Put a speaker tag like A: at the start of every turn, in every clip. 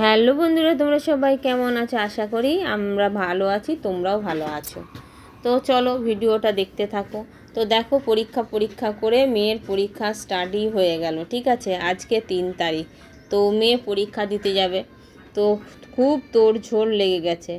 A: Hello বন্ধুরা, তোমরা সবাই কেমন আছো? আশা করি আমরা ভালো আছি, তোমরাও ভালো আছো। তো চলো ভিডিওটা দেখতে থাকো। তো দেখো, পরীক্ষা করে মেয়ের পরীক্ষা স্টার্টই হয়ে গেল। ঠিক আছে, আজকে 3 তারিখ। তো মেয়ে পরীক্ষা দিতে যাবে। তো খুব তোড়ঝোড় লেগে গেছে।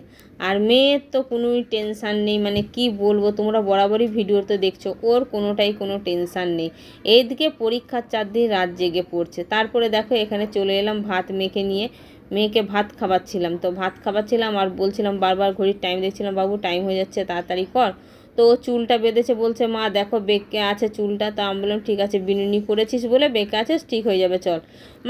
A: আর মেয়ের তো কোনোই টেনশান নেই, মানে কি বলবো, তোমরা বরাবরই ভিডিওতে দেখছো, ওর কোনোটাই কোনো টেনশান নেই। এইদিকে পরীক্ষার 4 দিন রাত জেগে পড়ছে। তারপরে দেখো এখানে চলে এলাম ভাত মেখে নিয়ে। মেয়েকে ভাত খাওয়াচ্ছিলাম। তো ভাত খাওয়াচ্ছিলাম আর বলছিলাম, বারবার ঘড়ির টাইম দেখছিলাম, বাবু টাইম হয়ে যাচ্ছে, তাড়াতাড়ি কর। তো চুলটা বেঁধেছে, বলছে মা দেখো বেঁকে আছে চুলটা। তা আমি বললাম ঠিক আছে, বিনুনি করেছিস বলে বেঁকে আছিস, ঠিক হয়ে যাবে চল।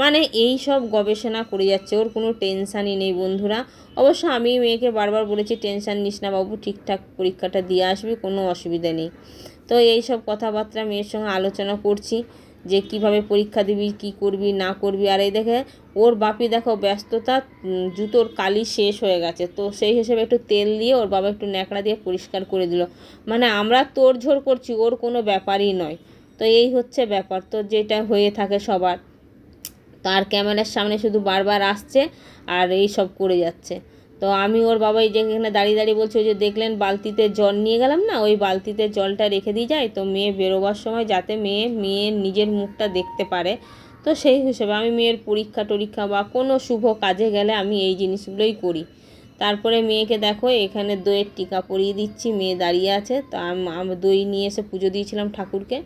A: মানে এই সব গবেষণা করে যাচ্ছে, ওর কোনো টেনশানই নেই বন্ধুরা। অবশ্য আমি মেয়েকে বারবার বলেছি টেনশান নিস না বাবু, ঠিকঠাক পরীক্ষাটা দিয়ে আসবি, কোনো অসুবিধা নেই। তো এই সব কথাবার্তা মেয়ের সঙ্গে আলোচনা করছি যে কিভাবে পরীক্ষা দিবি, কি করবি না করবি। আর এই দেখে ওর বাপি দেখো ব্যস্ততা, জুতোর কালি শেষ হয়ে গেছে। তো সেই হিসেবে একটু তেল দিয়ে ওর বাবা একটু ন্যাকড়া দিয়ে পরিষ্কার করে দিল। মানে আমরা তোড়ঝোড় করছি, ওর কোনো ব্যাপারই নয়। তো এই হচ্ছে ব্যাপার, তো যেটা হয়ে থাকে সবার। তার ক্যামেরার সামনে শুধু বারবার আসছে আর এই সব করে যাচ্ছে। তো আমি ওর বাবা এই যে এখানে দাঁড়িয়ে দাঁড়িয়ে বলছে, ওই যে দেখলেন বালতিতে জল নিয়ে গেলাম না, ওই বালতিতে জলটা রেখে দিয়ে যায় তো মেয়ে বেরোবার সময়, যাতে মেয়ের নিজের মুখটা দেখতে পারে। তো সেই হিসেবে আমি মেয়ের পরীক্ষা টরীক্ষা বা কোনো শুভ কাজে গেলে আমি এই জিনিসগুলোই করি। তারপরে মেয়েকে দেখো এখানে দইয়ের টিকা পরিয়ে দিচ্ছি, মেয়ে দাঁড়িয়ে আছে। তো আমি দই নিয়ে এসে পুজো দিয়েছিলাম ঠাকুরকে,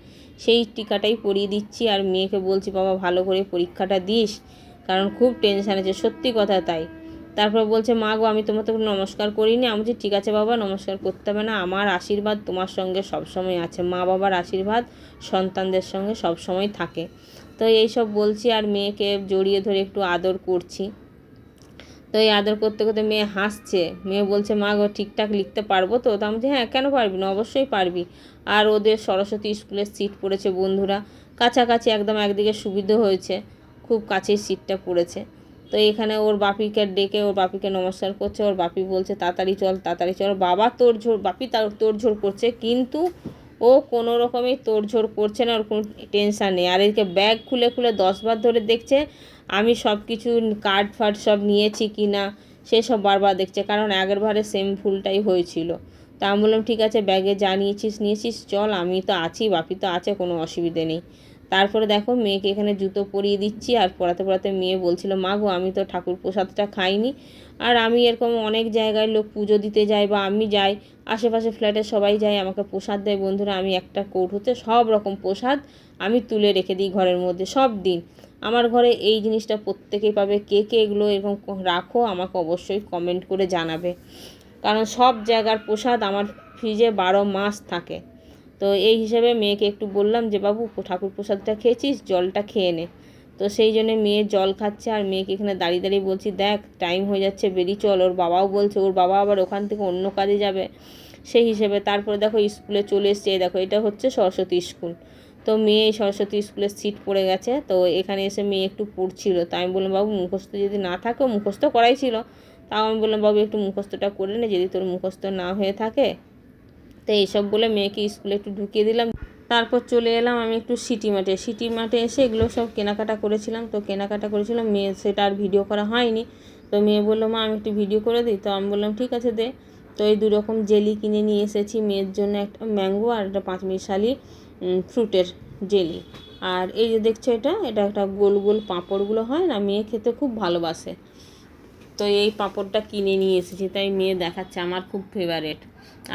A: সেই টিকাটাই পরিয়ে দিচ্ছি। আর মেয়েকে বলছি বাবা ভালো করে পরীক্ষাটা দিস, কারণ খুব টেনশান আছে, সত্যি কথা তাই। তারপর বলছে মা গো আমি তোমার তো নমস্কার করিনি। আমি বলছি ঠিক আছে বাবা, নমস্কার করতে হবে না, আমার আশীর্বাদ তোমার সঙ্গে সবসময় আছে, মা বাবার আশীর্বাদ সন্তানদের সঙ্গে সবসময় থাকে। তো এই সব বলছি আর মেয়েকে জড়িয়ে ধরে একটু আদর করছি। তো এই আদর করতে করতে মেয়ে হাসছে। মেয়ে বলছে মা গো ঠিকঠাক লিখতে পারবো তো? তা আমি বলছি হ্যাঁ, কেন পারবি না, অবশ্যই পারবি। আর ওদের সরস্বতী স্কুলের সিট পড়েছে বন্ধুরা, কাছাকাছি একদম, একদিকে সুবিধে হয়েছে, খুব কাছেই সিটটা পড়েছে। তো এখানে ওর বাপিকে ডেকে ওর বাপিকে নমস্কার করছে। ওর বাপি বলছে তাড়াতাড়ি চল তাড়াতাড়ি চল। বাবা তোড়ঝোড়, বাপি তার তোড়ঝোড় করছে, কিন্তু ও কোনো রকমই তোড়ঝোড় করছে না, ওর কোনো টেনশান নেই। আর এদিকে ব্যাগ খুলে খুলে 10 বার ধরে দেখছে আমি সব কিছু কার্ড ফার্ড সব নিয়েছি কি না, সেসব বারবার দেখছে, কারণ আগেরবারে সেম ভুলটাই হয়েছিল। তা আমি বললাম ঠিক আছে, ব্যাগে যা নিয়েছিস চল, আমি তো আছি, বাপি তো আছে, কোনো অসুবিধে নেই। তারপরে দেখো মেয়েকে এখানে জুতো পরিয়ে দিচ্ছি। আর পরাতে পরাতে মেয়ে বলছিল মা গো আমি তো ঠাকুর প্রসাদটা খাইনি। আর আমি এরকম অনেক জায়গায় লোক পুজো দিতে যায় বা আমি যাই, আশেপাশে ফ্ল্যাটে সবাই যায়, আমাকে প্রসাদ দেয় বন্ধুরা, আমি একটা কৌটোতে সব রকম প্রসাদ আমি তুলে রেখে দিই ঘরের মধ্যে সব দিন। আমার ঘরে এই জিনিসটা প্রত্যেকেই পাবে। কে কে এগুলো এরকম রাখো আমাকে অবশ্যই কমেন্ট করে জানাবে, কারণ সব জায়গার প্রসাদ আমার ফ্রিজে 12 মাস থাকে। তো এই হিসেবে মেয়েকে একটু বললাম যে বাবু ঠাকুর প্রসাদটা খেয়েছিস, জলটা খেয়ে নে। তো সেই জন্য মেয়ে জল খাচ্ছে আর মেয়েকে এখানে দাঁড়িয়ে দাঁড়িয়ে বলছি দেখ টাইম হয়ে যাচ্ছে, বেরিয়ে চল। ওর বাবাও বলছে, ওর বাবা আবার ওখান থেকে অন্য কাজে যাবে, সেই হিসেবে। তারপরে দেখো স্কুলে চলে এসছে, দেখো এটা হচ্ছে সরস্বতী স্কুল। তো মেয়ে সরস্বতী স্কুলের সিট পড়ে গেছে। তো এখানে এসে মেয়ে একটু পড়ছিল। তাই আমি বললাম বাবু মুখস্থ যদি না থাকে, মুখস্থ করাই ছিল, তাও আমি বললাম বাবু একটু মুখস্থটা করে নে যদি তোর মুখস্থ না হয়ে থাকে। তো এইসব বলে মেয়েকে স্কুলে একটু ঢুকিয়ে দিলাম। তারপর চলে এলাম আমি একটু সিটি মাঠে এসে এগুলো সব কেনাকাটা করেছিলাম। তো কেনাকাটা করেছিলাম, মেয়ে সেটা আর ভিডিও করা হয়নি। তো মেয়ে বললো মা আমি একটু ভিডিও করে দিই। তো আমি বললাম ঠিক আছে দে। তো এই 2 রকম জেলি কিনে নিয়ে এসেছি মেয়ের জন্য, একটা ম্যাঙ্গো আর একটা পাঁচমিশালি ফ্রুটের জেলি। আর এই যে দেখছো এটা একটা গোল গোল পাঁপড়গুলো হয় না, মেয়ে খেতে খুব ভালোবাসে। তো এই পাঁপড়টা কিনে নিয়ে এসেছি, তাই মেয়ে দেখাচ্ছে আমার খুব ফেভারেট।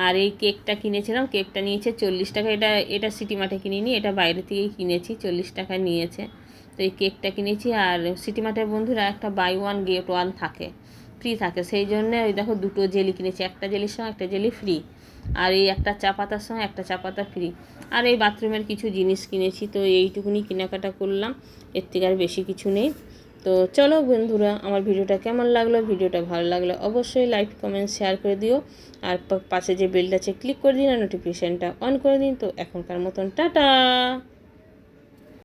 A: আর এই কেকটা কিনেছিলাম, কেকটা নিয়েছে 40 টাকা। এটা সিটি মার্টে কিনিনি, এটা বাইরে থেকেই কিনেছি, 40 টাকা নিয়েছে। তো এই কেকটা কিনেছি। আর সিটি মার্টের বন্ধুরা একটা বাই ওয়ান গেট ওয়ান থাকে, ফ্রি থাকে, সেই জন্যে ওই দেখো 2টো জেলি কিনেছি, একটা জেলির সঙ্গে একটা জেলি ফ্রি। আর এই একটা চা পাতার সঙ্গে একটা চা পাতা ফ্রি। আর এই বাথরুমের কিছু জিনিস কিনেছি। তো এইটুকুনি কেনাকাটা করলাম, এর থেকে আর বেশি কিছু নেই। তো চলো বন্ধুরা, আমার ভিডিওটা কেমন লাগলো, ভিডিওটা ভালো লাগলে অবশ্যই লাইক কমেন্ট শেয়ার করে দিও। আর পাশে যে বেলটা আছে ক্লিক করে দিন আর নোটিফিকেশানটা অন করে দিন। তো এখনকার মতন টাটা।